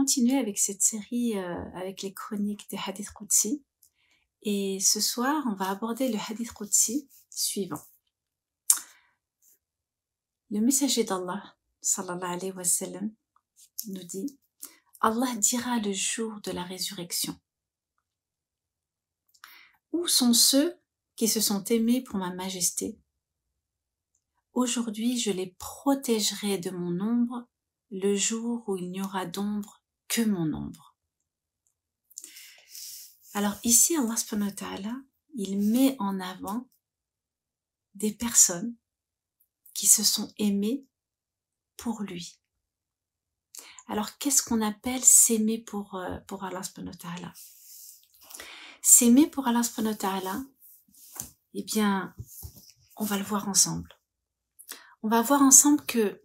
continuer avec cette série avec les chroniques des hadiths Qudsi. Et ce soir, on va aborder le hadith Qudsi suivant. Le messager d'Allah, sallallahu alayhi wa sallam, nous dit « Allah dira le jour de la résurrection. Où sont ceux qui se sont aimés pour ma majesté? Aujourd'hui, je les protégerai de mon ombre le jour où il n'y aura d'ombre que mon ombre. » Alors ici, Allah subhanahu wa ta'ala, il met en avant des personnes qui se sont aimées pour lui. Alors qu'est-ce qu'on appelle s'aimer pour Allah subhanahu wa ta'ala? S'aimer pour Allah subhanahu wa ta'ala, eh bien, on va le voir ensemble. On va voir ensemble que,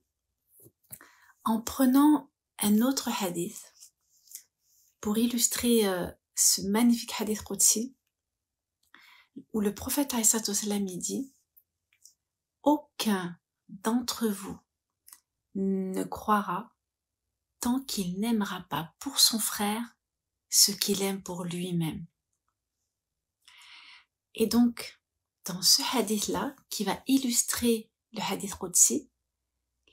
en prenant un autre hadith, pour illustrer ce magnifique hadith Qudsi, où le prophète alayhi salam dit « Aucun d'entre vous ne croira tant qu'il n'aimera pas pour son frère ce qu'il aime pour lui-même. » Et donc, dans ce hadith-là, qui va illustrer le hadith Qudsi,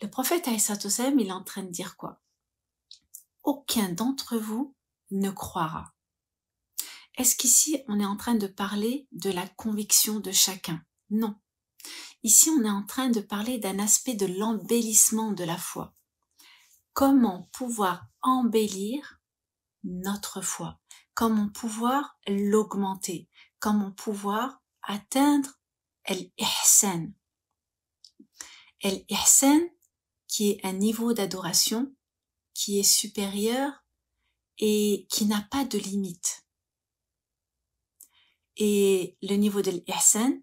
le prophète alayhi salam, il est en train de dire quoi? Aucun d'entre vous ne croira. Est-ce qu'ici, on est en train de parler de la conviction de chacun? Non. Ici, on est en train de parler d'un aspect de l'embellissement de la foi. Comment pouvoir embellir notre foi? Comment pouvoir l'augmenter? Comment pouvoir atteindre al-ihsan? Al-ihsan, qui est un niveau d'adoration qui est supérieur et qui n'a pas de limite. Et le niveau de l'ihsan,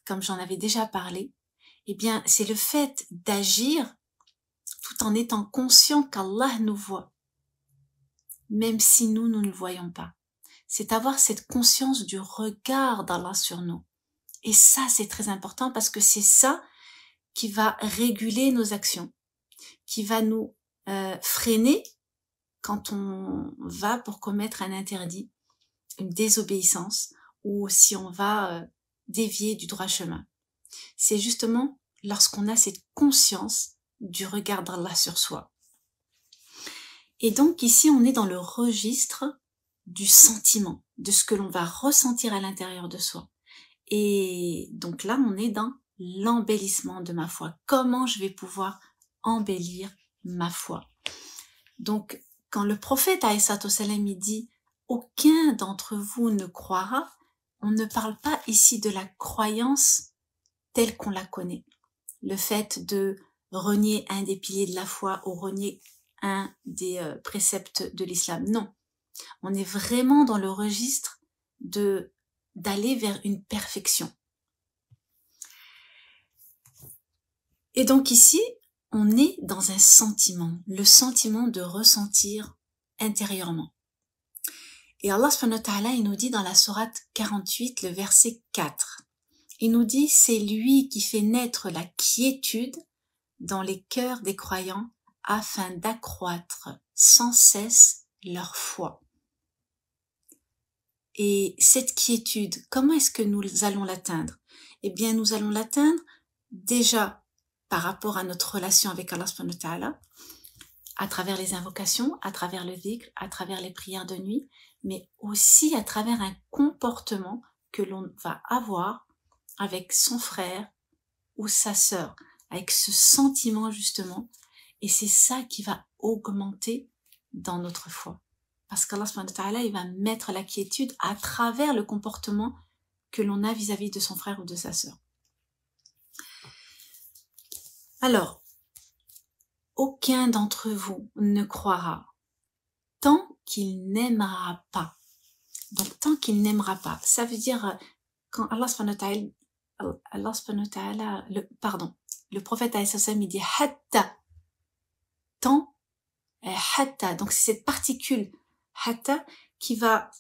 comme j'en avais déjà parlé, eh bien, c'est le fait d'agir tout en étant conscient qu'Allah nous voit, même si nous ne le voyons pas. C'est avoir cette conscience du regard d'Allah sur nous. Et ça, c'est très important parce que c'est ça qui va réguler nos actions, qui va nous freiner quand on va pour commettre un interdit, une désobéissance, ou si on va dévier du droit chemin. C'est justement lorsqu'on a cette conscience du regard d'Allah sur soi. Et donc ici, on est dans le registre du sentiment, de ce que l'on va ressentir à l'intérieur de soi. Et donc là, on est dans l'embellissement de ma foi. Comment je vais pouvoir embellir ma foi? Donc, quand le prophète alayhi salam il dit « Aucun d'entre vous ne croira », on ne parle pas ici de la croyance telle qu'on la connaît. Le fait de renier un des piliers de la foi ou renier un des préceptes de l'islam. Non. On est vraiment dans le registre d'aller vers une perfection. Et donc ici, on est dans un sentiment, le sentiment de ressentir intérieurement. Et Allah subhanahu wa ta'ala, il nous dit dans la sourate 48, le verset 4, il nous dit, c'est lui qui fait naître la quiétude dans les cœurs des croyants afin d'accroître sans cesse leur foi. Et cette quiétude, comment est-ce que nous allons l'atteindre? Eh bien, nous allons l'atteindre déjà par rapport à notre relation avec Allah subhanahu wa ta'ala, à travers les invocations, à travers le dhikr, à travers les prières de nuit, mais aussi à travers un comportement que l'on va avoir avec son frère ou sa sœur, avec ce sentiment justement, et c'est ça qui va augmenter dans notre foi. Parce qu'Allah subhanahu wa ta'ala, il va mettre la quiétude à travers le comportement que l'on a vis-à-vis de son frère ou de sa sœur. Alors, aucun d'entre vous ne croira tant qu'il n'aimera pas. Donc, tant qu'il n'aimera pas, ça veut dire quand Allah subhanahu wa ta'ala, le prophète alayhi salam, il dit hatta, tant, hatta. Donc, c'est cette particule hatta qui va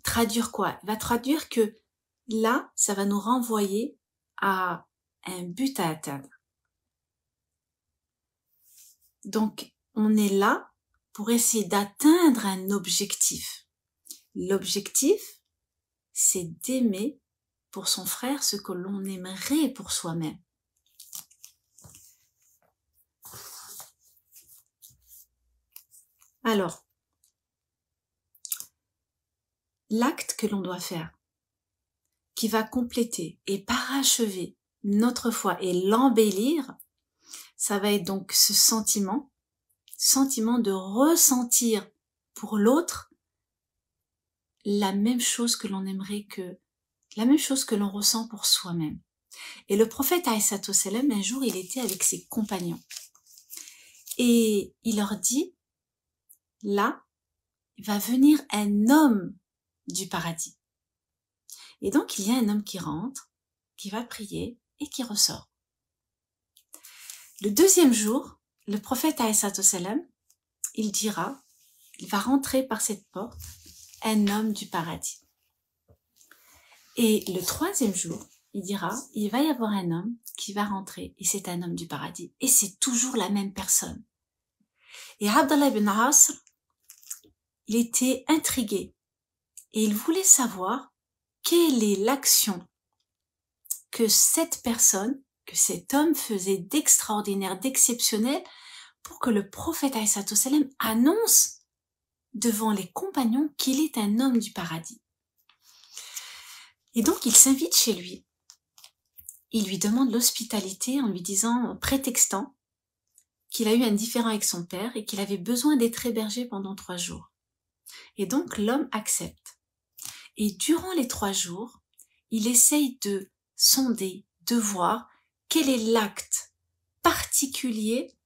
traduire quoi? Il va traduire que là, ça va nous renvoyer à un but à atteindre. Donc, on est là pour essayer d'atteindre un objectif. L'objectif, c'est d'aimer pour son frère ce que l'on aimerait pour soi-même. Alors, l'acte que l'on doit faire, qui va compléter et parachever notre foi et l'embellir, ça va être donc ce sentiment de ressentir pour l'autre la même chose que l'on aimerait la même chose que l'on ressent pour soi-même. Et le prophète alayhi salam, un jour, il était avec ses compagnons. Et il leur dit, là, va venir un homme du paradis. Et donc, il y a un homme qui rentre, qui va prier et qui ressort. Le deuxième jour, le prophète alayhi salam, il va rentrer par cette porte, un homme du paradis. Et le troisième jour, il va y avoir un homme qui va rentrer et c'est un homme du paradis. Et c'est toujours la même personne. Et Abdallah ibn Asr, il était intrigué et il voulait savoir quelle est l'action que cette personne, que cet homme faisait d'extraordinaire, d'exceptionnel pour que le prophète alayhi salam annonce devant les compagnons qu'il est un homme du paradis. Et donc il s'invite chez lui. Il lui demande l'hospitalité en lui disant, prétextant qu'il a eu un différend avec son père et qu'il avait besoin d'être hébergé pendant 3 jours. Et donc l'homme accepte. Et durant les 3 jours, il essaye de sonder, de voir quel est l'acte particulier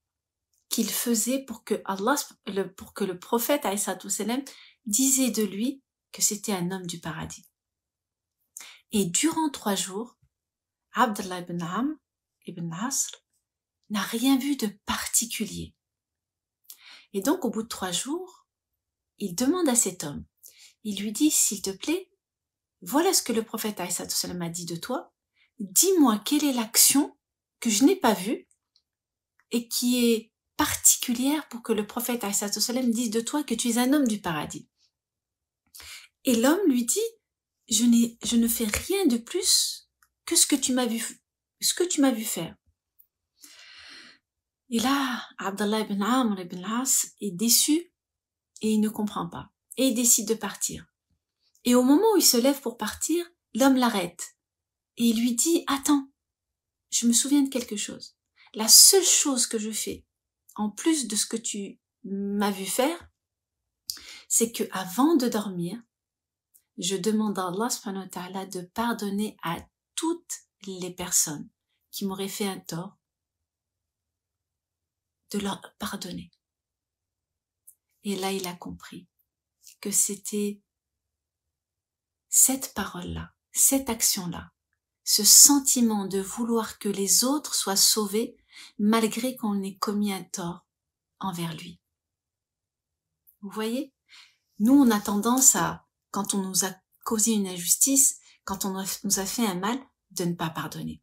qu'il faisait pour que le prophète alayhi salam disait de lui que c'était un homme du paradis. Et durant 3 jours, Abdallah ibn Amr ibn Asr n'a rien vu de particulier. Et donc, au bout de 3 jours, il demande à cet homme, il lui dit, s'il te plaît, voilà ce que le prophète alayhi salam a dit de toi, dis-moi quelle est l'action que je n'ai pas vue et qui est particulière pour que le prophète alayhi salam dise de toi que tu es un homme du paradis. Et l'homme lui dit, je ne fais rien de plus que ce que tu m'as vu faire. Et là, Abdallah ibn Amr ibn As est déçu et il ne comprend pas. Et il décide de partir. Et au moment où il se lève pour partir, l'homme l'arrête. Et il lui dit, attends, je me souviens de quelque chose. La seule chose que je fais, en plus de ce que tu m'as vu faire, c'est que avant de dormir, je demande à Allah subhanahu wa ta'ala de pardonner à toutes les personnes qui m'auraient fait un tort, de leur pardonner. Et là, il a compris que c'était cette parole-là, cette action-là, ce sentiment de vouloir que les autres soient sauvés malgré qu'on ait commis un tort envers lui. Vous voyez? Nous, on a tendance à, quand on nous a causé une injustice, quand on nous a fait un mal, de ne pas pardonner.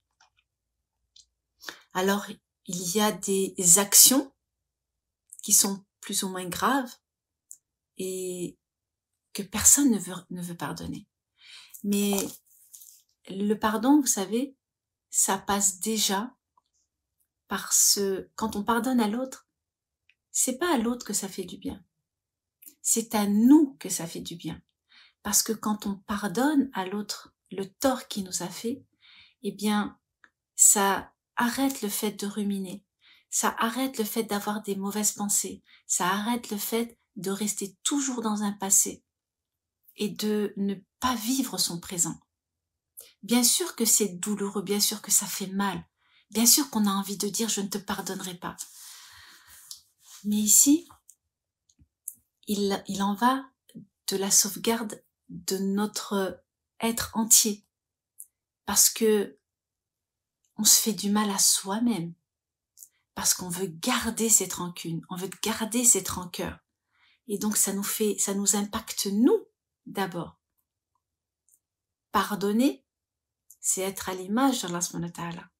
Alors, il y a des actions qui sont plus ou moins graves et que personne ne veut pardonner. Mais le pardon, vous savez, ça passe déjà par quand on pardonne à l'autre, c'est pas à l'autre que ça fait du bien. C'est à nous que ça fait du bien. Parce que quand on pardonne à l'autre le tort qu'il nous a fait, eh bien, ça arrête le fait de ruminer. Ça arrête le fait d'avoir des mauvaises pensées. Ça arrête le fait de rester toujours dans un passé et de ne pas vivre son présent. Bien sûr que c'est douloureux, bien sûr que ça fait mal, bien sûr qu'on a envie de dire je ne te pardonnerai pas. Mais ici, il en va de la sauvegarde de notre être entier. Parce que on se fait du mal à soi-même. Parce qu'on veut garder cette rancune, on veut garder cette rancœur. Et donc ça nous impacte nous d'abord. Pardonner, c'est être à l'image d'Allah subhanahu wa ta'ala.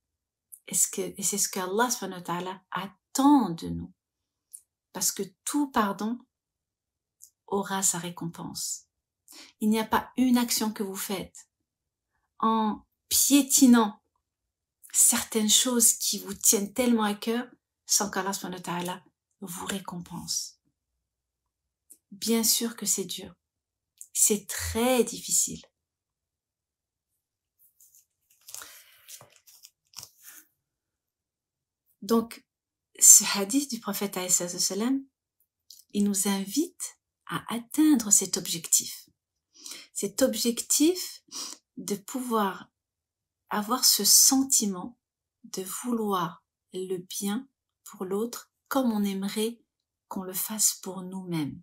Et c'est ce qu'Allah subhanahu wa ta'ala attend de nous. parce que tout pardon aura sa récompense. Il n'y a pas une action que vous faites en piétinant certaines choses qui vous tiennent tellement à cœur sans qu'Allah subhanahu wa ta'ala vous récompense. Bien sûr que c'est dur. C'est très difficile. Donc, ce hadith du prophète alayhi salam, il nous invite à atteindre cet objectif. Cet objectif de pouvoir avoir ce sentiment de vouloir le bien pour l'autre comme on aimerait qu'on le fasse pour nous-mêmes.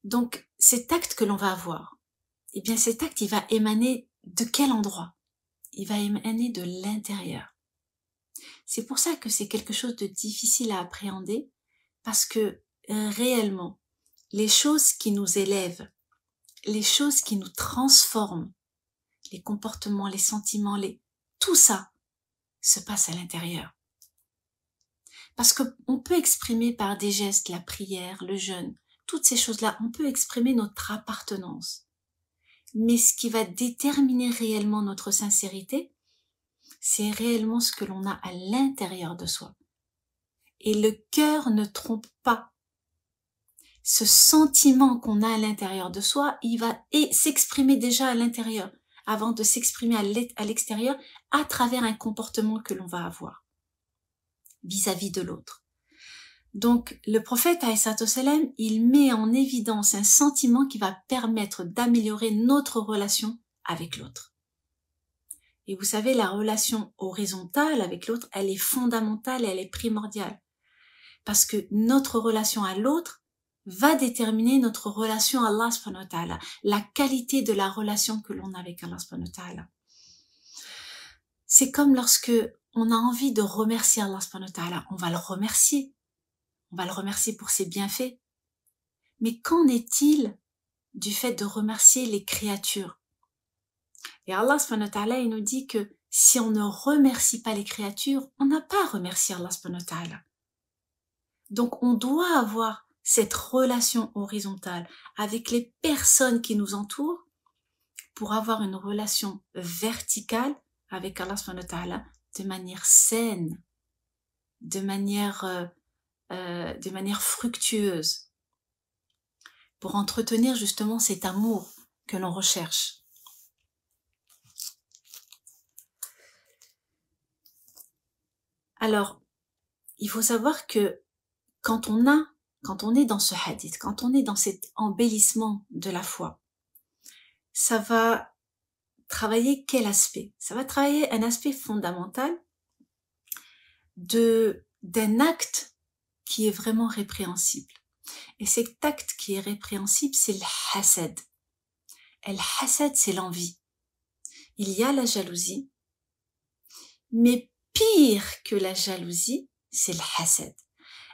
Donc, cet acte que l'on va avoir, eh bien cet acte, il va émaner de quel endroit? Il va émaner de l'intérieur. C'est pour ça que c'est quelque chose de difficile à appréhender, parce que réellement, les choses qui nous élèvent, les choses qui nous transforment, les comportements, les sentiments, tout ça se passe à l'intérieur. Parce qu'on peut exprimer par des gestes, la prière, le jeûne, toutes ces choses-là, on peut exprimer notre appartenance. Mais ce qui va déterminer réellement notre sincérité, c'est réellement ce que l'on a à l'intérieur de soi. Et le cœur ne trompe pas. Ce sentiment qu'on a à l'intérieur de soi, il va s'exprimer déjà à l'intérieur, avant de s'exprimer à l'extérieur, à travers un comportement que l'on va avoir vis-à-vis de l'autre. Donc, le prophète alayhi salam, il met en évidence un sentiment qui va permettre d'améliorer notre relation avec l'autre. Et vous savez, la relation horizontale avec l'autre, elle est fondamentale, elle est primordiale. Parce que notre relation à l'autre va déterminer notre relation à Allah subhanahu wa ta'ala, la qualité de la relation que l'on a avec Allah subhanahu wa ta'ala. C'est comme lorsque on a envie de remercier Allah subhanahu wa ta'ala, on va le remercier. On va le remercier pour ses bienfaits. Mais qu'en est-il du fait de remercier les créatures? Et Allah subhanahu wa ta'ala, il nous dit que si on ne remercie pas les créatures, on n'a pas à remercier Allah subhanahu wa ta'ala. Donc on doit avoir cette relation horizontale avec les personnes qui nous entourent pour avoir une relation verticale avec Allah subhanahu wa ta'ala de manière saine, de manière fructueuse, pour entretenir justement cet amour que l'on recherche. Alors, il faut savoir que quand on est dans ce hadith, quand on est dans cet embellissement de la foi, ça va travailler quel aspect? Ça va travailler un aspect fondamental d'un acte qui est vraiment répréhensible. Et cet acte qui est répréhensible, c'est le hasad. Et le hasad, c'est l'envie. Il y a la jalousie, mais pire que la jalousie, c'est le hasad.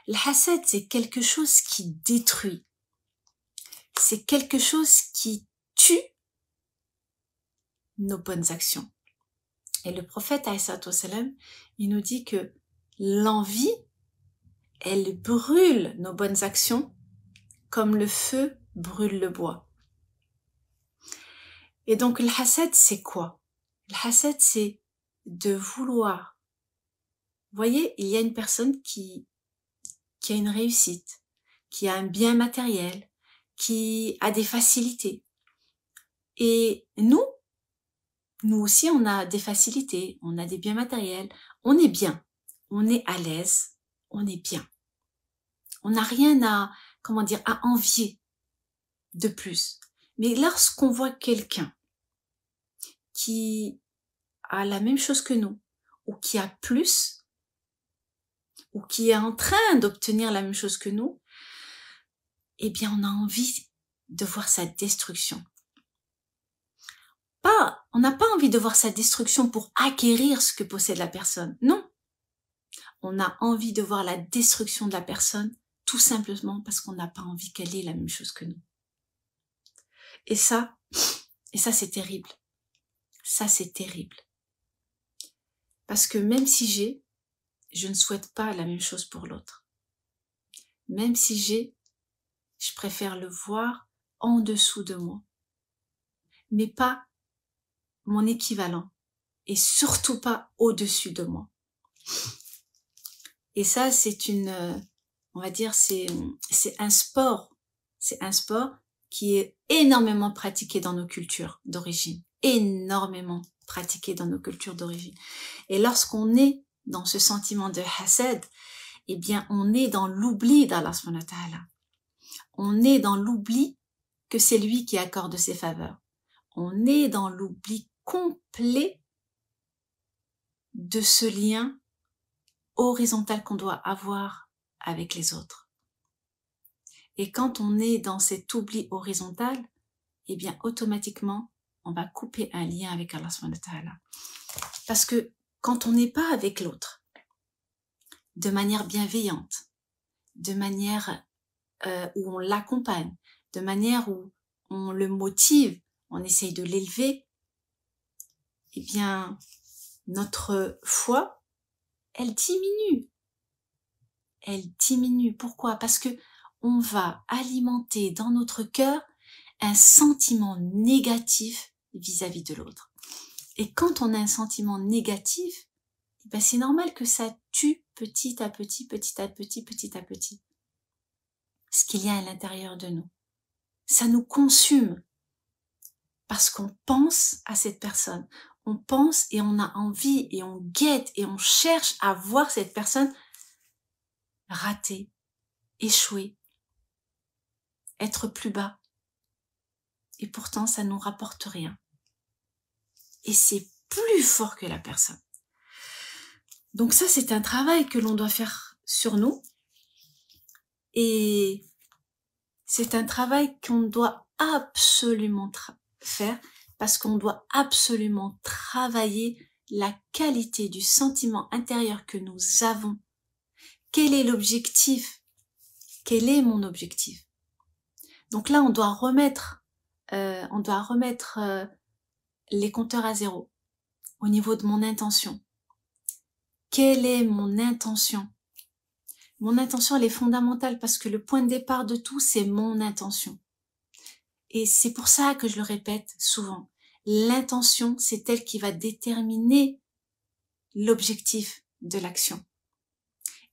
Le hasad, c'est quelque chose qui détruit. C'est quelque chose qui tue nos bonnes actions. Et le prophète, alayhi salam, il nous dit que l'envie, elle brûle nos bonnes actions comme le feu brûle le bois. Et donc le hasad, c'est quoi? Le hasad, c'est de vouloir. Vous voyez, il y a une personne qui a une réussite, qui a un bien matériel, qui a des facilités. Et nous aussi, on a des facilités, on a des biens matériels, on est bien, on est à l'aise, on est bien. On n'a rien à envier de plus. Mais lorsqu'on voit quelqu'un qui a la même chose que nous, ou qui a plus, ou qui est en train d'obtenir la même chose que nous, eh bien, on a envie de voir sa destruction. On n'a pas envie de voir sa destruction pour acquérir ce que possède la personne. Non. On a envie de voir la destruction de la personne tout simplement parce qu'on n'a pas envie qu'elle ait la même chose que nous. Et ça, c'est terrible. Ça, c'est terrible. Parce que même si j'ai, je ne souhaite pas la même chose pour l'autre. Même si j'ai, je préfère le voir en dessous de moi. Mais pas mon équivalent. Et surtout pas au-dessus de moi. Et ça, c'est on va dire, c'est un sport. C'est un sport qui est énormément pratiqué dans nos cultures d'origine. Énormément pratiqué dans nos cultures d'origine. Et lorsqu'on est dans ce sentiment de hasad, eh bien, on est dans l'oubli d'Allah subhanahu wa ta'ala. On est dans l'oubli que c'est lui qui accorde ses faveurs. On est dans l'oubli complet de ce lien horizontal qu'on doit avoir avec les autres. Et quand on est dans cet oubli horizontal, eh bien, automatiquement, on va couper un lien avec Allah subhanahu wa ta'ala. Parce que quand on n'est pas avec l'autre, de manière bienveillante, de manière où on l'accompagne, de manière où on le motive, on essaye de l'élever, eh bien, notre foi, elle diminue. Elle diminue. Pourquoi? Parce que on va alimenter dans notre cœur un sentiment négatif vis-à-vis de l'autre. Et quand on a un sentiment négatif, ben c'est normal que ça tue petit à petit, petit à petit, petit à petit. Ce qu'il y a à l'intérieur de nous. Ça nous consume. Parce qu'on pense à cette personne. On pense et on a envie et on guette et on cherche à voir cette personne rater, échouer, être plus bas. Et pourtant, ça ne nous rapporte rien. Et c'est plus fort que la personne. Donc ça, c'est un travail que l'on doit faire sur nous. Et c'est un travail qu'on doit absolument faire parce qu'on doit absolument travailler la qualité du sentiment intérieur que nous avons. Quel est l'objectif? Quel est mon objectif? Donc là, on doit remettre les compteurs à zéro au niveau de mon intention. Quelle est mon intention? Mon intention, elle est fondamentale parce que le point de départ de tout, c'est mon intention. Et c'est pour ça que je le répète souvent. L'intention, c'est elle qui va déterminer l'objectif de l'action.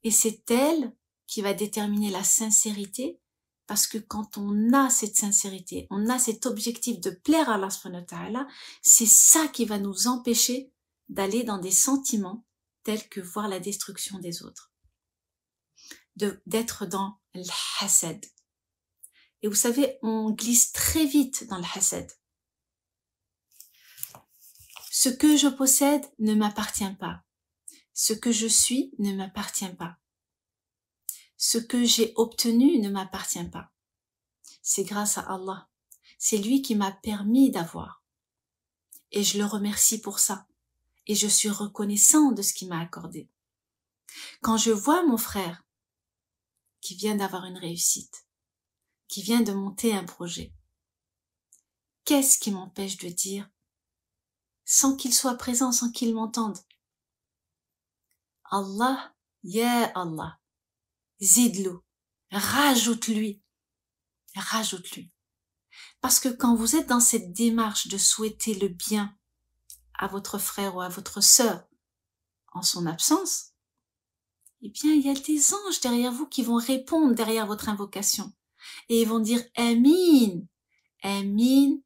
Et c'est elle qui va déterminer la sincérité parce que quand on a cette sincérité, on a cet objectif de plaire à Allah subhanahu wa ta'ala, c'est ça qui va nous empêcher d'aller dans des sentiments tels que voir la destruction des autres. D'être dans le hasad. Et vous savez, on glisse très vite dans le hasad. Ce que je possède ne m'appartient pas. Ce que je suis ne m'appartient pas. Ce que j'ai obtenu ne m'appartient pas. C'est grâce à Allah. C'est lui qui m'a permis d'avoir. Et je le remercie pour ça. Et je suis reconnaissant de ce qu'il m'a accordé. Quand je vois mon frère qui vient d'avoir une réussite, qui vient de monter un projet, qu'est-ce qui m'empêche de dire, sans qu'il soit présent, sans qu'il m'entende, Allah, ya Allah, zidlu, rajoute-lui, rajoute-lui. Parce que quand vous êtes dans cette démarche de souhaiter le bien à votre frère ou à votre sœur en son absence, eh bien, il y a des anges derrière vous qui vont répondre derrière votre invocation. Et ils vont dire « Amin, Amin,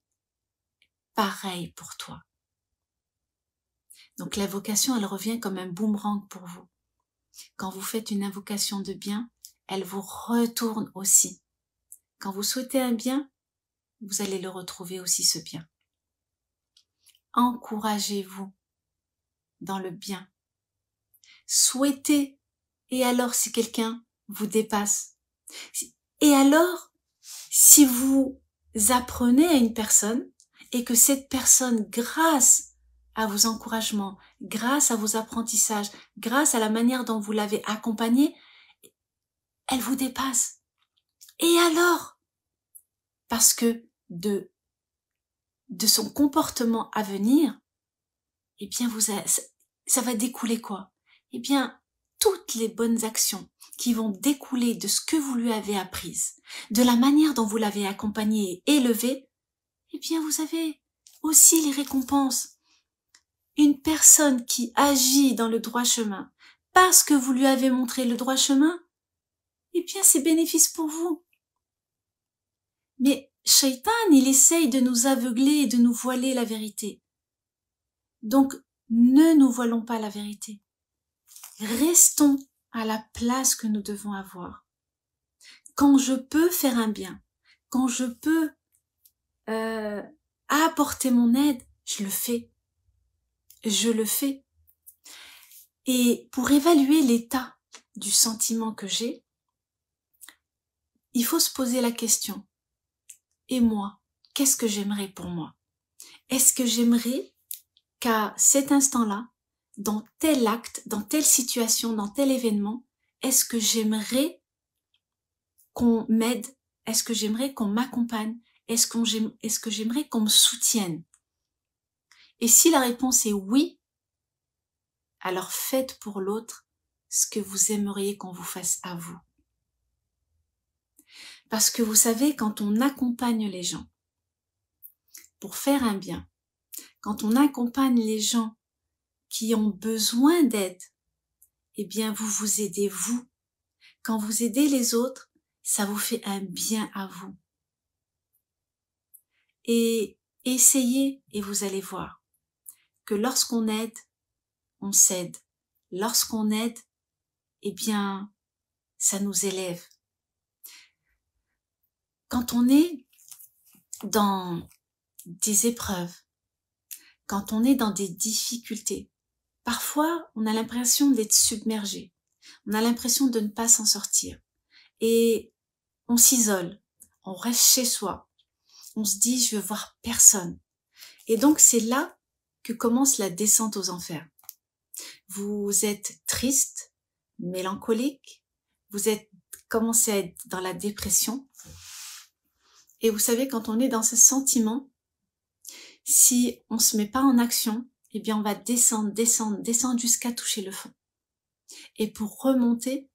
pareil pour toi ». Donc l'invocation, elle revient comme un boomerang pour vous. Quand vous faites une invocation de bien, elle vous retourne aussi. Quand vous souhaitez un bien, vous allez le retrouver aussi ce bien. Encouragez-vous dans le bien. Souhaitez, et alors si quelqu'un vous dépasse. Et alors, si vous apprenez à une personne et que cette personne, grâce à vos encouragements, grâce à vos apprentissages, grâce à la manière dont vous l'avez accompagnée, elle vous dépasse. Et alors, parce que de son comportement à venir, eh bien ça va découler quoi? Eh bien, toutes les bonnes actions qui vont découler de ce que vous lui avez appris, de la manière dont vous l'avez accompagné et élevé, eh bien vous avez aussi les récompenses. Une personne qui agit dans le droit chemin parce que vous lui avez montré le droit chemin, eh bien c'est bénéfice pour vous. Mais Shaitan, il essaye de nous aveugler et de nous voiler la vérité. Donc, ne nous voilons pas la vérité. Restons à la place que nous devons avoir. Quand je peux faire un bien, quand je peux apporter mon aide, je le fais. Je le fais. Et pour évaluer l'état du sentiment que j'ai, il faut se poser la question. Et moi, qu'est-ce que j'aimerais pour moi? Est-ce que j'aimerais qu'à cet instant-là, dans tel acte, dans telle situation, dans tel événement, est-ce que j'aimerais qu'on m'aide? Est-ce que j'aimerais qu'on m'accompagne? Est-ce que j'aimerais qu'on me soutienne? Et si la réponse est oui, alors faites pour l'autre ce que vous aimeriez qu'on vous fasse à vous. Parce que vous savez, quand on accompagne les gens pour faire un bien, quand on accompagne les gens qui ont besoin d'aide, eh bien vous vous aidez vous. Quand vous aidez les autres, ça vous fait un bien à vous. Et essayez et vous allez voir que lorsqu'on aide, on s'aide. Lorsqu'on aide, eh bien, ça nous élève. Quand on est dans des épreuves, quand on est dans des difficultés, parfois on a l'impression d'être submergé. On a l'impression de ne pas s'en sortir. Et on s'isole, on reste chez soi. On se dit, je veux voir personne. Et donc, c'est là que commence la descente aux enfers. Vous êtes triste, mélancolique, vous êtes commencé à être dans la dépression. Et vous savez, quand on est dans ce sentiment, si on se met pas en action, eh bien, on va descendre jusqu'à toucher le fond. Et pour remonter,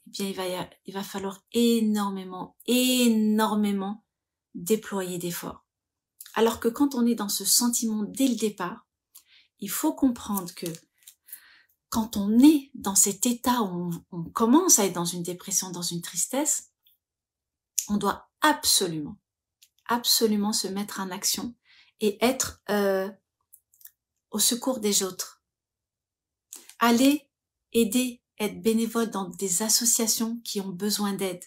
eh bien, il va falloir énormément déployer d'efforts. Alors que quand on est dans ce sentiment dès le départ, il faut comprendre que quand on est dans cet état où on commence à être dans une dépression, dans une tristesse, on doit absolument se mettre en action et être au secours des autres. Aller aider, être bénévole dans des associations qui ont besoin d'aide,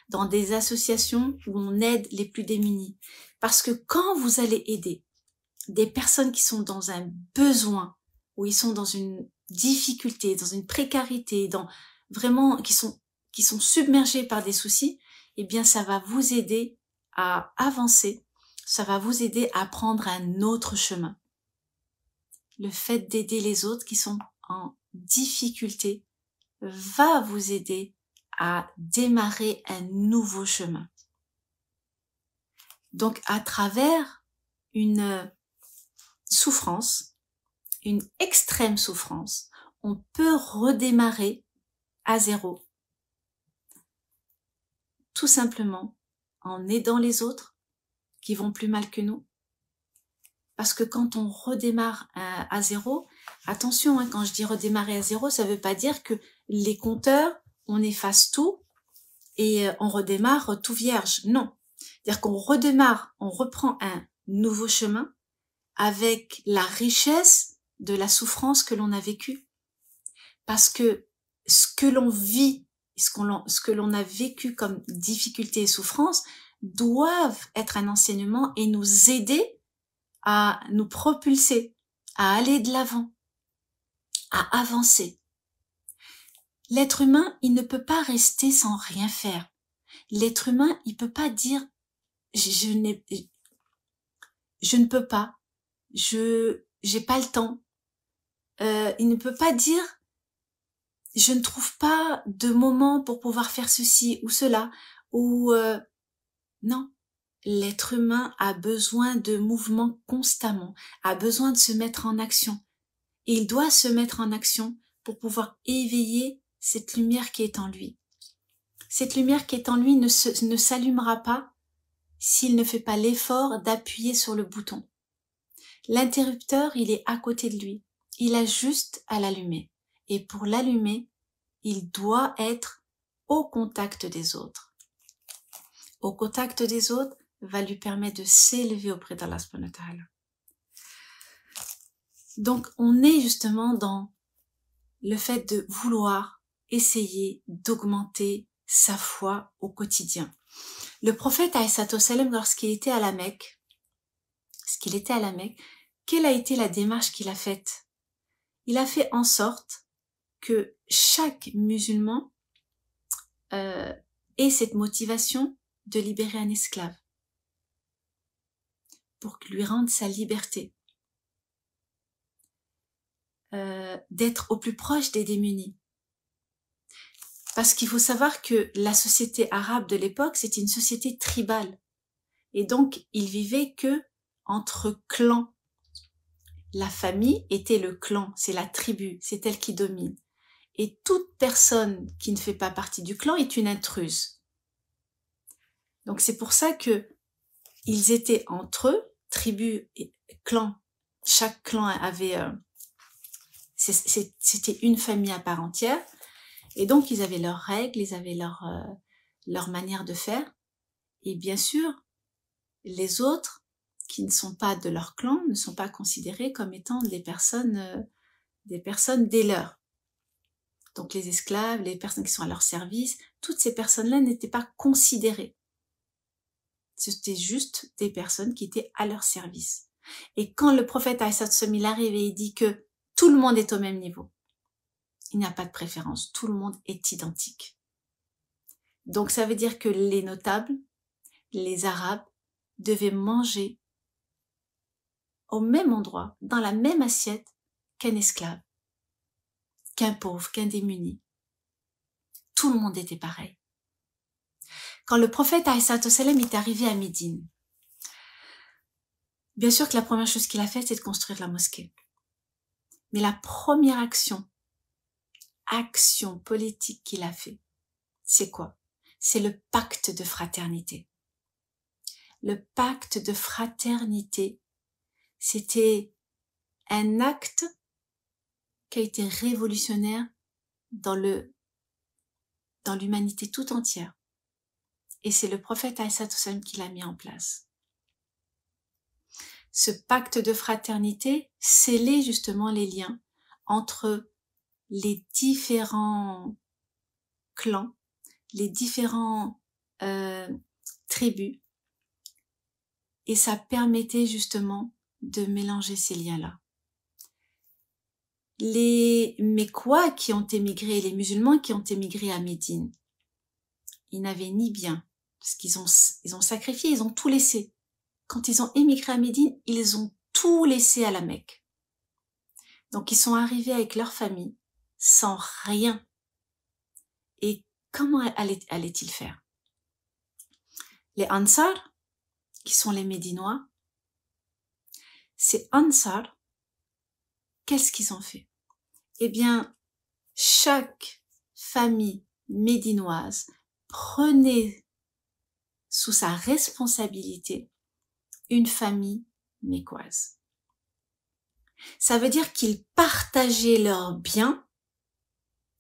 dans des associations où on aide les plus démunis. Parce que quand vous allez aider des personnes qui sont dans un besoin, où ils sont dans une difficulté, dans une précarité, vraiment qui sont submergés par des soucis, eh bien ça va vous aider à avancer, ça va vous aider à prendre un autre chemin. Le fait d'aider les autres qui sont en difficulté va vous aider à démarrer un nouveau chemin. Donc à travers une souffrance, une extrême souffrance, on peut redémarrer à zéro. Tout simplement en aidant les autres qui vont plus mal que nous. Parce que quand on redémarre à zéro, attention, hein, quand je dis redémarrer à zéro, ça veut pas dire que les compteurs, on efface tout et on redémarre tout vierge. Non. C'est-à-dire qu'on redémarre, on reprend un nouveau chemin avec la richesse de la souffrance que l'on a vécue. Parce que ce que l'on vit, ce que l'on a vécu comme difficulté et souffrance, doivent être un enseignement et nous aider à nous propulser, à aller de l'avant, à avancer. L'être humain, il ne peut pas rester sans rien faire. L'être humain, il peut pas dire je ne peux pas, j'ai pas le temps. Il ne peut pas dire je ne trouve pas de moment pour pouvoir faire ceci ou cela ou non. l'être humain a besoin de mouvement constamment, a besoin de se mettre en action. Et il doit se mettre en action pour pouvoir éveiller cette lumière qui est en lui. Cette lumière qui est en lui ne s'allumera pas s'il ne fait pas l'effort d'appuyer sur le bouton. L'interrupteur, il est à côté de lui. Il a juste à l'allumer. Et pour l'allumer, il doit être au contact des autres. Au contact des autres va lui permettre de s'élever auprès d'Allah subhanahu wa ta'ala. Donc, on est justement dans le fait de vouloir essayer d'augmenter sa foi au quotidien. Le prophète alayhi salam, lorsqu'il était à la Mecque, quelle a été la démarche qu'il a faite? Il a fait en sorte que chaque musulman ait cette motivation de libérer un esclave pour lui rendre sa liberté, d'être au plus proche des démunis. Parce qu'il faut savoir que la société arabe de l'époque, c'était une société tribale. Et donc, ils vivaient que entre clans. La famille était le clan, c'est la tribu, c'est elle qui domine. Et toute personne qui ne fait pas partie du clan est une intruse. Donc c'est pour ça que ils étaient entre eux, tribus et clans. Chaque clan avait, c'était une famille à part entière. Et donc ils avaient leurs règles, ils avaient leur manière de faire. Et bien sûr, les autres qui ne sont pas de leur clan ne sont pas considérés comme étant des personnes des leurs. Donc les esclaves, les personnes qui sont à leur service, toutes ces personnes-là n'étaient pas considérées. C'était juste des personnes qui étaient à leur service. Et quand le prophète il arrive et il dit que tout le monde est au même niveau, il n'y a pas de préférence, tout le monde est identique. Donc ça veut dire que les notables, les arabes, devaient manger au même endroit, dans la même assiette qu'un esclave, qu'un pauvre, qu'un démuni. Tout le monde était pareil. Quand le prophète salam est arrivé à Médine, bien sûr que la première chose qu'il a faite, c'est de construire la mosquée. Mais la première action politique qu'il a fait, c'est quoi? C'est le pacte de fraternité. Le pacte de fraternité, c'était un acte qui a été révolutionnaire dans l'humanité tout entière. Et c'est le prophète salam qui l'a mis en place. Ce pacte de fraternité scellait justement les liens entre les différents clans, les différents tribus, et ça permettait justement de mélanger ces liens-là. Les Mécois qui ont émigré, les musulmans qui ont émigré à Médine, ils n'avaient ni bien, parce qu'ils ont sacrifié, ils ont tout laissé. Quand ils ont émigré à Médine, ils ont tout laissé à la Mecque. Donc ils sont arrivés avec leur famille, sans rien. Et comment allaient-ils faire? Les Ansar, qui sont les Médinois, ces Ansar, qu'est-ce qu'ils ont fait? Eh bien, chaque famille médinoise prenait sous sa responsabilité une famille mécoise. Ça veut dire qu'ils partageaient leurs biens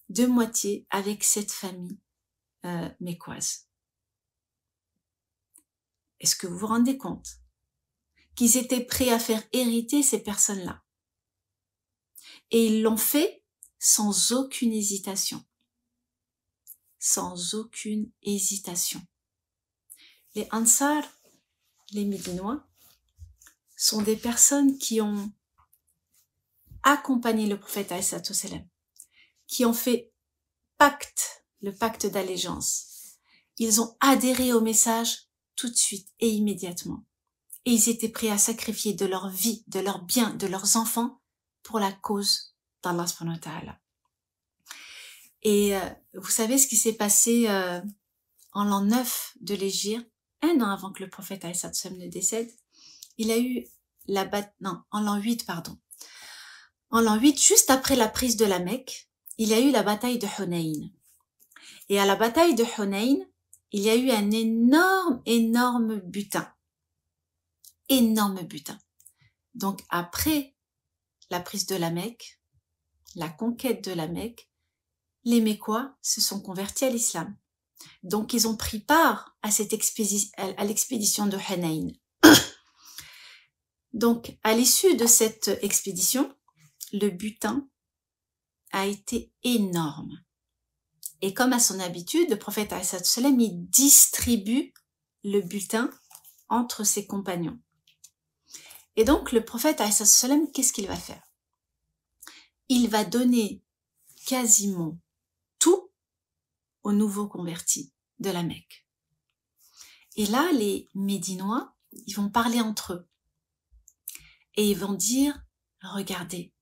de moitié avec cette famille mécoise. Est-ce que vous vous rendez compte qu'ils étaient prêts à faire hériter ces personnes-là? Et ils l'ont fait sans aucune hésitation. Sans aucune hésitation. Les Ansar, les Médinois, sont des personnes qui ont accompagné le prophète alayhi salam, qui ont fait le pacte d'allégeance. Ils ont adhéré au message tout de suite et immédiatement. Et ils étaient prêts à sacrifier de leur vie, de leurs biens, de leurs enfants pour la cause d'Allah subhanahu wa ta'ala. Et vous savez ce qui s'est passé en l'an 9 de l'Hégire, 1 an avant que le prophète alayhi salatu wassalam ne décède, il a eu la bataille, non, en l'an 8, pardon. En l'an 8, juste après la prise de la Mecque, il y a eu la bataille de Hunayn. Et à la bataille de Hunayn, il y a eu un énorme butin. Énorme butin. Donc après la prise de la Mecque, la conquête de la Mecque, les Mécois se sont convertis à l'islam. Donc ils ont pris part à cette l'expédition de Hunayn. Donc à l'issue de cette expédition, le butin a été énorme. Et comme à son habitude, le prophète alayhi salatu wassalam, il distribue le butin entre ses compagnons. Et donc le prophète alayhi salatu wassalam, qu'est-ce qu'il va faire? Il va donner quasiment tout aux nouveaux convertis de la Mecque. Et là, les Médinois, ils vont parler entre eux. Et ils vont dire, regardez,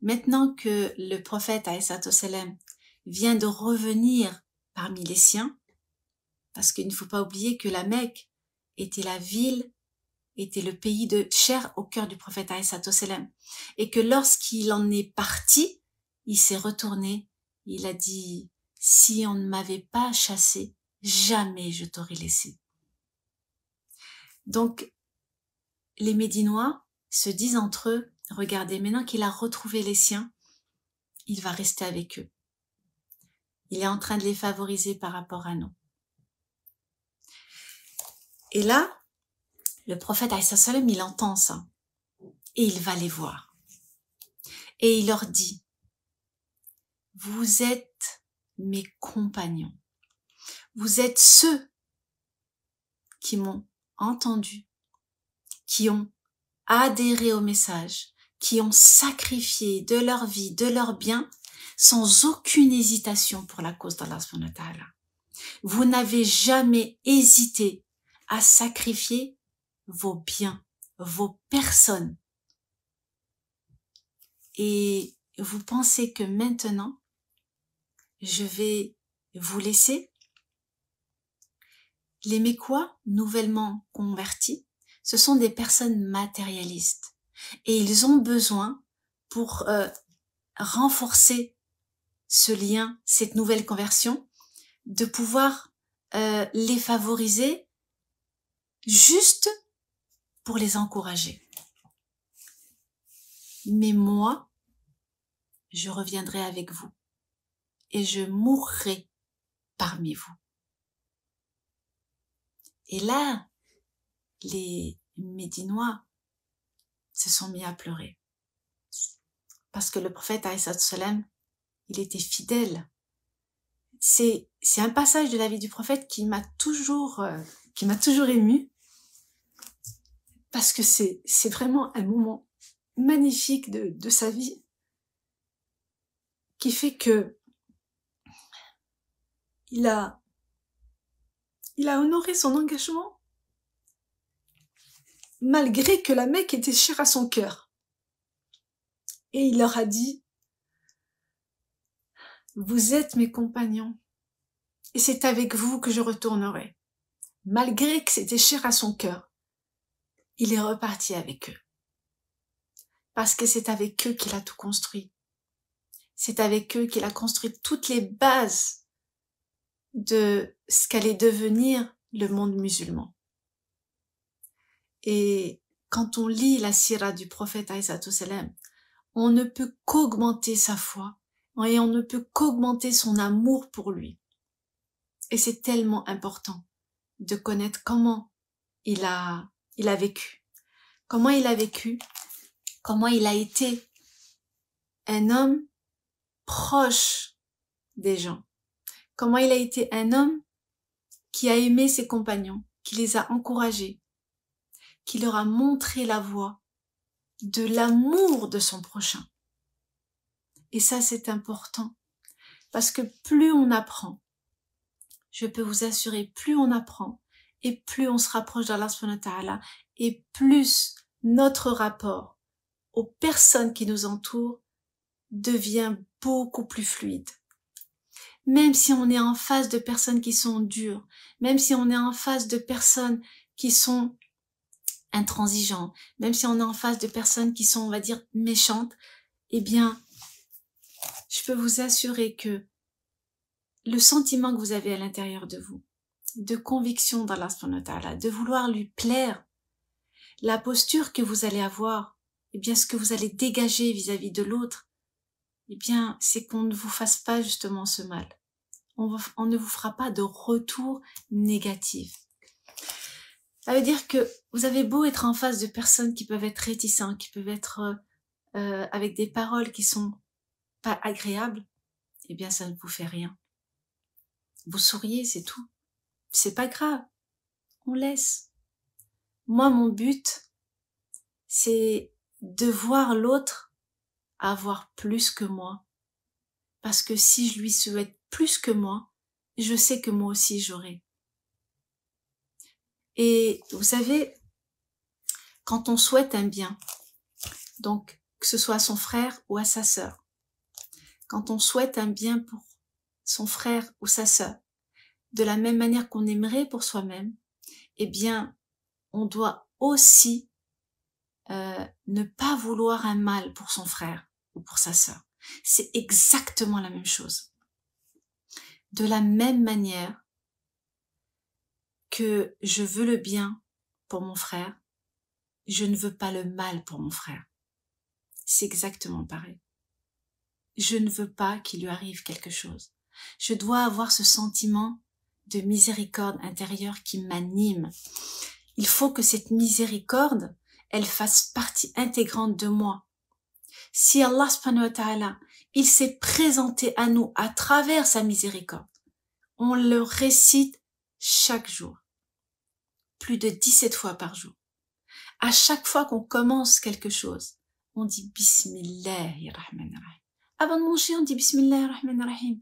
maintenant que le prophète alayhi salatu wassalam vient de revenir parmi les siens, parce qu'il ne faut pas oublier que la Mecque était la ville, était le pays de cher au cœur du prophète alayhi salatu wassalam, et que lorsqu'il en est parti, il s'est retourné, il a dit, si on ne m'avait pas chassé, jamais je t'aurais laissé. Donc, les Médinois se disent entre eux, regardez, maintenant qu'il a retrouvé les siens, il va rester avec eux. Il est en train de les favoriser par rapport à nous. Et là, le prophète alayhi salam, il entend ça. Et il va les voir. Et il leur dit, vous êtes mes compagnons. Vous êtes ceux qui m'ont entendu, qui ont adhéré au message, qui ont sacrifié de leur vie, de leurs biens, sans aucune hésitation pour la cause d'Allah subhanahu wa ta'ala. Vous n'avez jamais hésité à sacrifier vos biens, vos personnes. Et vous pensez que maintenant, je vais vous laisser? Les Mécois, nouvellement convertis, ce sont des personnes matérialistes. Et ils ont besoin, pour renforcer ce lien, cette nouvelle conversion, de pouvoir les favoriser juste pour les encourager. Mais moi, je reviendrai avec vous et je mourrai parmi vous. Et là, les Médinois se sont mis à pleurer. Parce que le prophète alayhi salam, il était fidèle. C'est un passage de la vie du prophète qui m'a toujours ému. Parce que c'est vraiment un moment magnifique de sa vie. Qui fait que il a honoré son engagement malgré que la Mecque était chère à son cœur. Et il leur a dit, vous êtes mes compagnons et c'est avec vous que je retournerai. Malgré que c'était cher à son cœur, il est reparti avec eux. Parce que c'est avec eux qu'il a tout construit. C'est avec eux qu'il a construit toutes les bases de ce qu'allait devenir le monde musulman. Et quand on lit la sira du prophète alayhi salam, on ne peut qu'augmenter sa foi et on ne peut qu'augmenter son amour pour lui. Et c'est tellement important de connaître comment il a vécu. Comment il a vécu, comment il a été un homme proche des gens. Comment il a été un homme qui a aimé ses compagnons, qui les a encouragés, qui leur a montré la voie de l'amour de son prochain. Et ça, c'est important. Parce que plus on apprend, je peux vous assurer, plus on apprend, et plus on se rapproche d'Allah subhanahu wa ta'ala, et plus notre rapport aux personnes qui nous entourent devient beaucoup plus fluide. même si on est en face de personnes qui sont dures, même si on est en face de personnes qui sont intransigeantes, même si on est en face de personnes qui sont, on va dire, méchantes, eh bien, je peux vous assurer que le sentiment que vous avez à l'intérieur de vous, de conviction d'Allah subhanahu wa ta'ala, de vouloir lui plaire, la posture que vous allez avoir, eh bien, ce que vous allez dégager vis-à-vis de l'autre, eh bien, c'est qu'on ne vous fasse pas justement ce mal. On ne vous fera pas de retour négatif. Ça veut dire que vous avez beau être en face de personnes qui peuvent être réticentes, qui peuvent être avec des paroles qui sont pas agréables, eh bien, ça ne vous fait rien. Vous souriez, c'est tout. C'est pas grave. On laisse. Moi, mon but, c'est de voir l'autre avoir plus que moi. Parce que si je lui souhaite plus que moi, je sais que moi aussi j'aurai. Et vous savez, quand on souhaite un bien, donc que ce soit à son frère ou à sa sœur, quand on souhaite un bien pour son frère ou sa sœur, de la même manière qu'on aimerait pour soi-même, eh bien, on doit aussi ne pas vouloir un mal pour son frère ou pour sa sœur. C'est exactement la même chose. De la même manière que je veux le bien pour mon frère, je ne veux pas le mal pour mon frère. C'est exactement pareil. Je ne veux pas qu'il lui arrive quelque chose. Je dois avoir ce sentiment de miséricorde intérieure qui m'anime. Il faut que cette miséricorde, elle fasse partie intégrante de moi. Si Allah subhanahu wa ta'ala, il s'est présenté à nous à travers sa miséricorde, on le récite chaque jour, plus de 17 fois par jour. À chaque fois qu'on commence quelque chose, on dit Bismillahirrahmanirrahim. Avant de manger, on dit Bismillahirrahmanirrahim.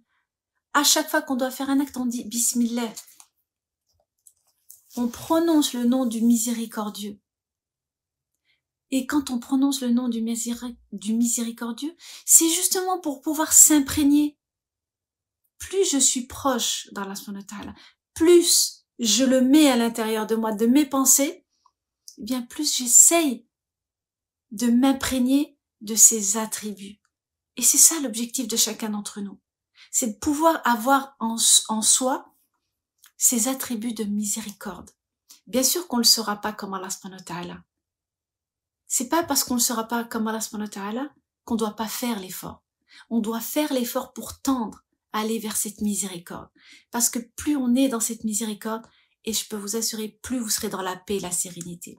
À chaque fois qu'on doit faire un acte, on dit Bismillah. On prononce le nom du miséricordieux. Et quand on prononce le nom du miséricordieux, c'est justement pour pouvoir s'imprégner. Plus je suis proche d'Allah subhanahu wa ta'ala, plus je le mets à l'intérieur de moi, de mes pensées, eh bien plus j'essaye de m'imprégner de ses attributs. Et c'est ça l'objectif de chacun d'entre nous. C'est de pouvoir avoir en soi ces attributs de miséricorde. Bien sûr qu'on ne le sera pas comme Allah subhanahu wa ta'ala. C'est pas parce qu'on ne le sera pas comme Allah subhanahu wa ta'ala qu'on doit pas faire l'effort. On doit faire l'effort pour tendre à aller vers cette miséricorde. Parce que plus on est dans cette miséricorde, et je peux vous assurer, plus vous serez dans la paix et la sérénité.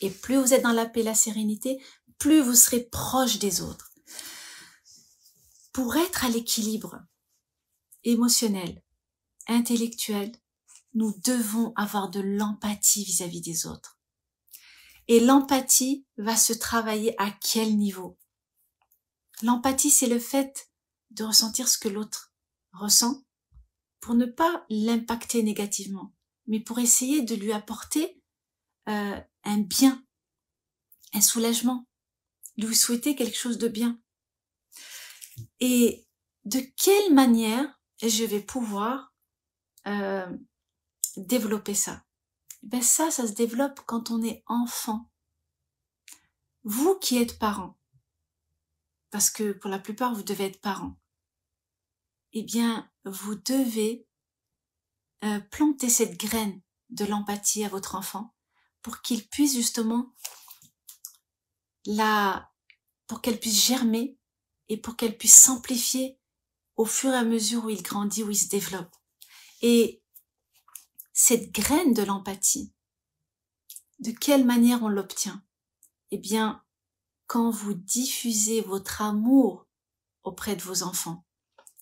Et plus vous êtes dans la paix et la sérénité, plus vous serez proche des autres. Pour être à l'équilibre émotionnel, intellectuel, nous devons avoir de l'empathie vis-à-vis des autres. Et l'empathie va se travailler à quel niveau? L'empathie, c'est le fait de ressentir ce que l'autre ressent pour ne pas l'impacter négativement, mais pour essayer de lui apporter un bien, un soulagement, lui souhaiter quelque chose de bien. Et de quelle manière je vais pouvoir développer ça? Ben ça se développe quand on est enfant. Vous qui êtes parents, parce que pour la plupart vous devez être parents, eh bien vous devez planter cette graine de l'empathie à votre enfant pour qu'il puisse justement pour qu'elle puisse germer et pour qu'elle puisse s'amplifier au fur et à mesure où il grandit, où il se développe. Et cette graine de l'empathie, de quelle manière on l'obtient? Eh bien, quand vous diffusez votre amour auprès de vos enfants,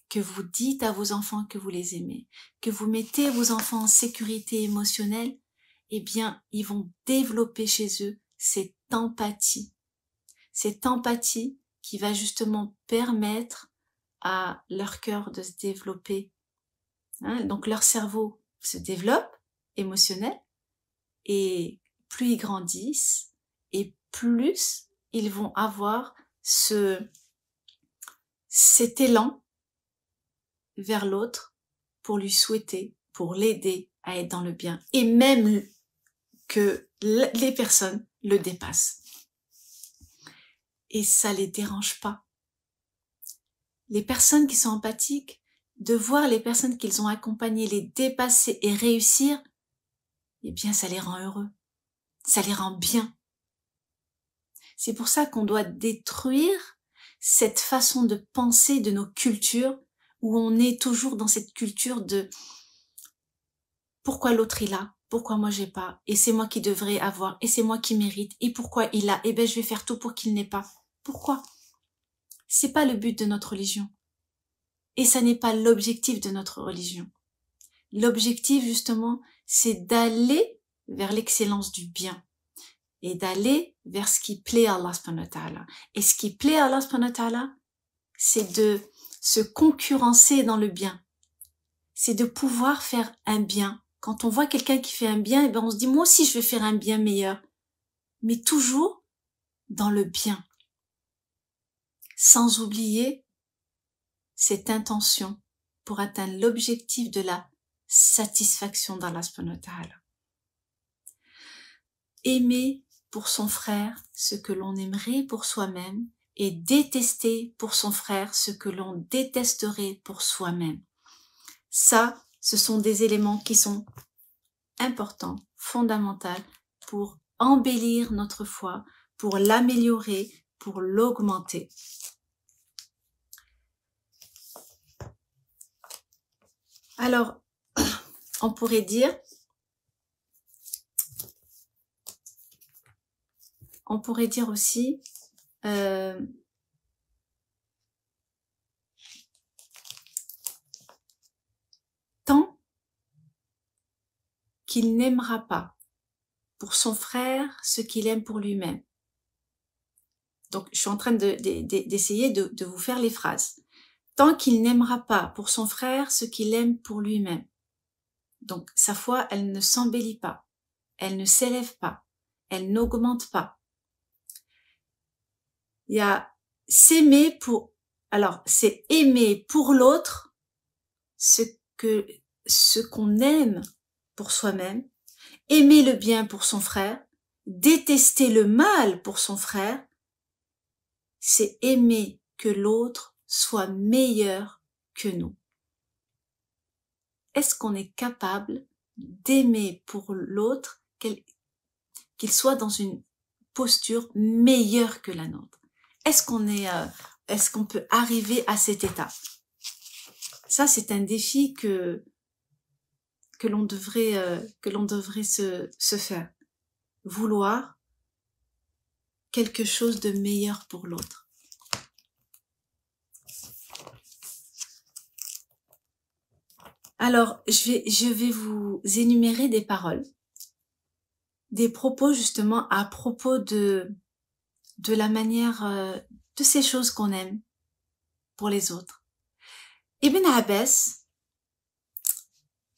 que vous dites à vos enfants que vous les aimez, que vous mettez vos enfants en sécurité émotionnelle, eh bien, ils vont développer chez eux cette empathie. Cette empathie qui va justement permettre à leur cœur de se développer. Donc leur cerveau se développe émotionnel et plus ils grandissent et plus ils vont avoir cet élan vers l'autre pour lui souhaiter, pour l'aider à être dans le bien, et même que les personnes le dépassent. Et ça les dérange pas. Les personnes qui sont empathiques, de voir les personnes qu'ils ont accompagnées les dépasser et réussir, eh bien ça les rend heureux, ça les rend bien. C'est pour ça qu'on doit détruire cette façon de penser de nos cultures, où on est toujours dans cette culture de pourquoi l'autre il a, pourquoi moi j'ai pas, et c'est moi qui devrais avoir, et c'est moi qui mérite, et pourquoi il a, et ben je vais faire tout pour qu'il n'ait pas. Pourquoi? C'est pas le but de notre religion. Et ça n'est pas l'objectif de notre religion. L'objectif, justement, c'est d'aller vers l'excellence du bien et d'aller vers ce qui plaît à Allah subhanahu wa ta'ala. Et ce qui plaît à Allah subhanahu wa ta'ala, c'est de se concurrencer dans le bien. C'est de pouvoir faire un bien. Quand on voit quelqu'un qui fait un bien, eh ben on se dit, moi aussi je vais faire un bien meilleur. Mais toujours dans le bien. Sans oublier cette intention pour atteindre l'objectif de la satisfaction d'Allah subhanahu wa ta'ala. Aimer pour son frère ce que l'on aimerait pour soi-même et détester pour son frère ce que l'on détesterait pour soi-même. Ça, ce sont des éléments qui sont importants, fondamentaux pour embellir notre foi, pour l'améliorer, pour l'augmenter. Alors, on pourrait dire aussi tant qu'il n'aimera pas pour son frère ce qu'il aime pour lui-même. Donc, je suis en train d'essayer de vous faire les phrases. Tant qu'il n'aimera pas pour son frère ce qu'il aime pour lui-même. Donc, sa foi, elle ne s'embellit pas, elle ne s'élève pas, elle n'augmente pas. Il y a s'aimer pour... Alors, c'est aimer pour l'autre ce qu'on aime pour soi-même, aimer le bien pour son frère, détester le mal pour son frère, c'est aimer que l'autre soit meilleur que nous. Est-ce qu'on est capable d'aimer pour l'autre qu'il soit dans une posture meilleure que la nôtre? Est-ce qu'on peut arriver à cet état? Ça, c'est un défi que l'on devrait se faire. Vouloir quelque chose de meilleur pour l'autre. Alors, je vais vous énumérer des paroles, des propos justement à propos de la manière, de ces choses qu'on aime pour les autres. Ibn Abbas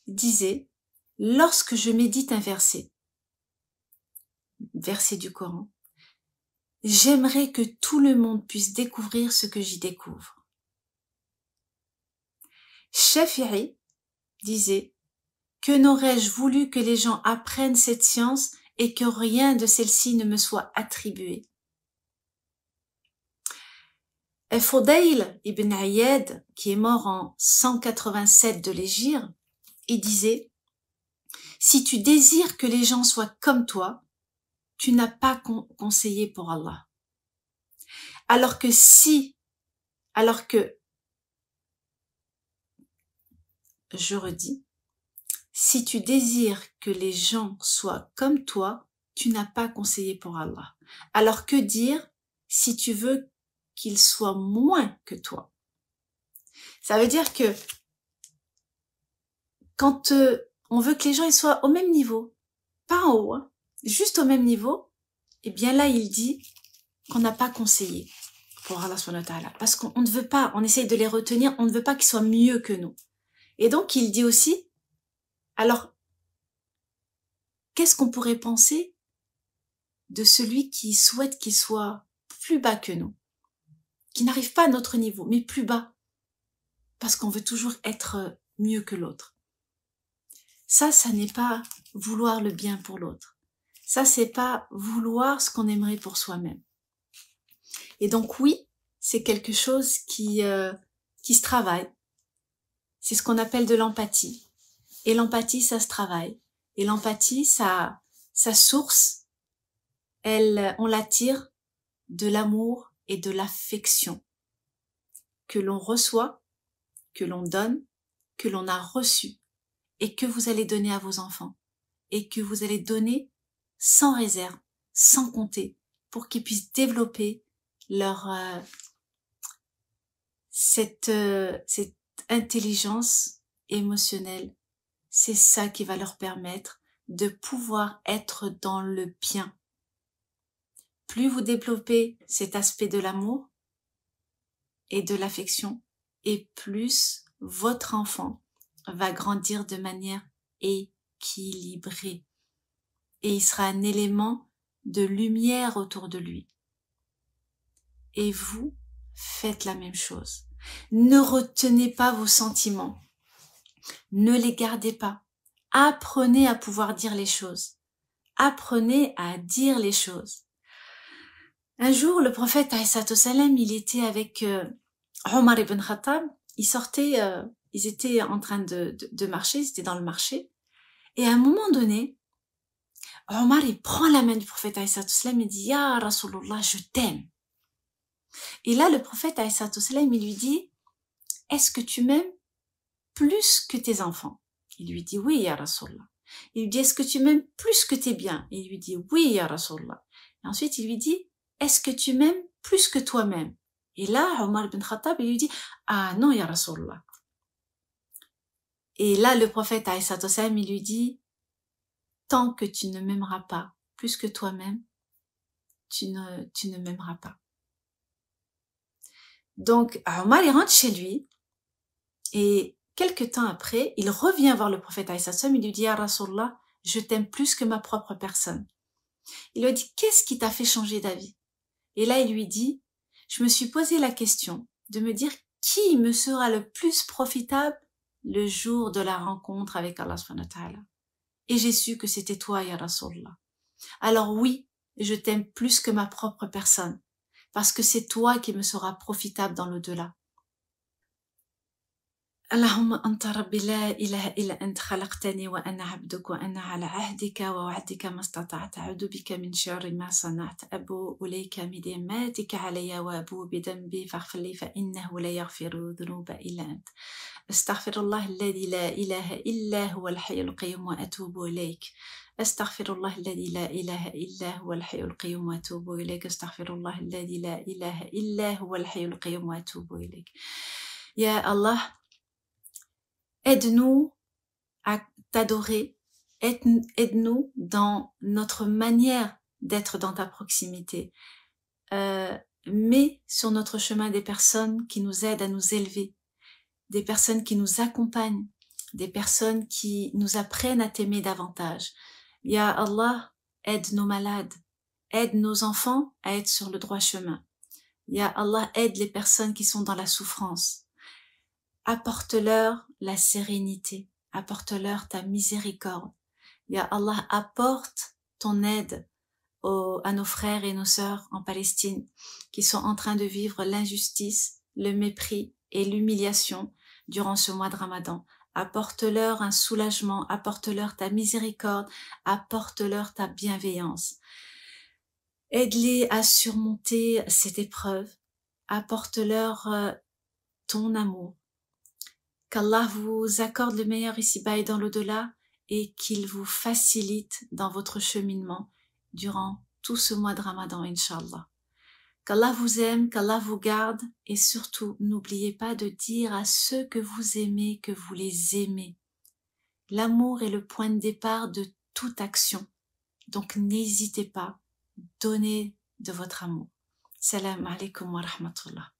disait, lorsque je médite un verset du Coran, j'aimerais que tout le monde puisse découvrir ce que j'y découvre. Shafi'i disait, que n'aurais-je voulu que les gens apprennent cette science et que rien de celle-ci ne me soit attribué. Fudayl ibn Iyad, qui est mort en 187 de l'Hégire, il disait, si tu désires que les gens soient comme toi, tu n'as pas conseillé pour Allah. Alors que je redis, si tu désires que les gens soient comme toi, tu n'as pas conseillé pour Allah. Alors que dire si tu veux qu'ils soient moins que toi? Ça veut dire que quand on veut que les gens ils soient au même niveau, pas en haut, hein, juste au même niveau, eh bien là il dit qu'on n'a pas conseillé pour Allah subhanahu wa ta'ala. Parce qu'on ne veut pas, on essaye de les retenir, on ne veut pas qu'ils soient mieux que nous. Et donc il dit aussi, alors qu'est-ce qu'on pourrait penser de celui qui souhaite qu'il soit plus bas que nous, qui n'arrive pas à notre niveau, mais plus bas? parce qu'on veut toujours être mieux que l'autre. Ça n'est pas vouloir le bien pour l'autre. Ça, c'est pas vouloir ce qu'on aimerait pour soi-même. Et donc oui, c'est quelque chose qui se travaille. C'est ce qu'on appelle de l'empathie. Et l'empathie, ça se travaille. Et l'empathie, sa source, on l'attire de l'amour et de l'affection que l'on reçoit, que l'on donne, que l'on a reçu et que vous allez donner à vos enfants et que vous allez donner sans réserve, sans compter, pour qu'ils puissent développer leur cette intelligence émotionnelle. C'est ça qui va leur permettre de pouvoir être dans le bien. Plus vous développez cet aspect de l'amour et de l'affection, et plus votre enfant va grandir de manière équilibrée. Et il sera un élément de lumière autour de lui. Et vous, faites la même chose. Ne retenez pas vos sentiments. Ne les gardez pas. Apprenez à pouvoir dire les choses. Apprenez à dire les choses. Un jour, le prophète alayhi salam, il était avec Omar ibn Khattab. Ils étaient en train de marcher, ils étaient dans le marché. Et à un moment donné, Omar, il prend la main du prophète alayhi salam et dit « Ya Rasulullah, je t'aime ». Et là, le prophète alayhi salam, il lui dit « Est-ce que tu m'aimes plus que tes enfants ?» Il lui dit « Oui, Ya Rasulullah ». Il lui dit « Est-ce que tu m'aimes plus que tes biens ?» Il lui dit « Oui, Ya Rasulullah ». Et ensuite, il lui dit « Est-ce que tu m'aimes plus que toi-même ?» Et là, Omar ibn Khattab, il lui dit « Ah non, Ya Rasulullah ». Et là, le prophète alayhi salam, il lui dit « Tant que tu ne m'aimeras pas plus que toi-même, tu ne m'aimeras pas. » Donc, Omar, il rentre chez lui et quelque temps après, il revient voir le prophète alayhi salam, il lui dit « Ya Rasulullah, je t'aime plus que ma propre personne. » Il lui dit « Qu'est-ce qui t'a fait changer d'avis ?» Et là, il lui dit « Je me suis posé la question de me dire qui me sera le plus profitable le jour de la rencontre avec Allah subhanahu wa ta'ala. Et j'ai su que c'était toi, Ya Rasulullah. Alors oui, je t'aime plus que ma propre personne, parce que c'est toi qui me sera profitable dans l'au-delà. Allahumma anta rabbi la ilaha illa anta khalaqtani wa ana abduka wa ana ala ahdika wa wa'dika mastata'tu a'udhu bika min sharri ma sana'tu abu'u ilayka bi ni'matika alayya wa abu'u bi dhanbi faghfir li fa innahu la yaghfiru dhunuba illa anta. Astaghfirullah alladhi la ilaha illa huwa al-hayyul qayyum wa atubu ilayk. Astaghfirullah alladhi la ilaha illa huwa al-hayyul qayyum wa atubu ilayk. Astaghfirullah alladhi la ilaha illa huwa al-hayyul qayyum wa atubu ilayk. Ya Allah, aide-nous à t'adorer, aide-nous dans notre manière d'être dans ta proximité. Mets sur notre chemin des personnes qui nous aident à nous élever, des personnes qui nous accompagnent, des personnes qui nous apprennent à t'aimer davantage. Ya Allah, aide nos malades, aide nos enfants à être sur le droit chemin. Ya Allah, aide les personnes qui sont dans la souffrance. Apporte-leur la sérénité, apporte-leur ta miséricorde. Ya Allah, apporte ton aide à nos frères et nos sœurs en Palestine qui sont en train de vivre l'injustice, le mépris et l'humiliation durant ce mois de Ramadan. Apporte-leur un soulagement, apporte-leur ta miséricorde, apporte-leur ta bienveillance. Aide-les à surmonter cette épreuve, apporte-leur ton amour. Qu'Allah vous accorde le meilleur ici-bas et dans l'au-delà et qu'il vous facilite dans votre cheminement durant tout ce mois de Ramadan, Inch'Allah. Qu'Allah vous aime, qu'Allah vous garde et surtout, n'oubliez pas de dire à ceux que vous aimez que vous les aimez. L'amour est le point de départ de toute action. Donc n'hésitez pas, donnez de votre amour. Salam alaikum wa rahmatullah.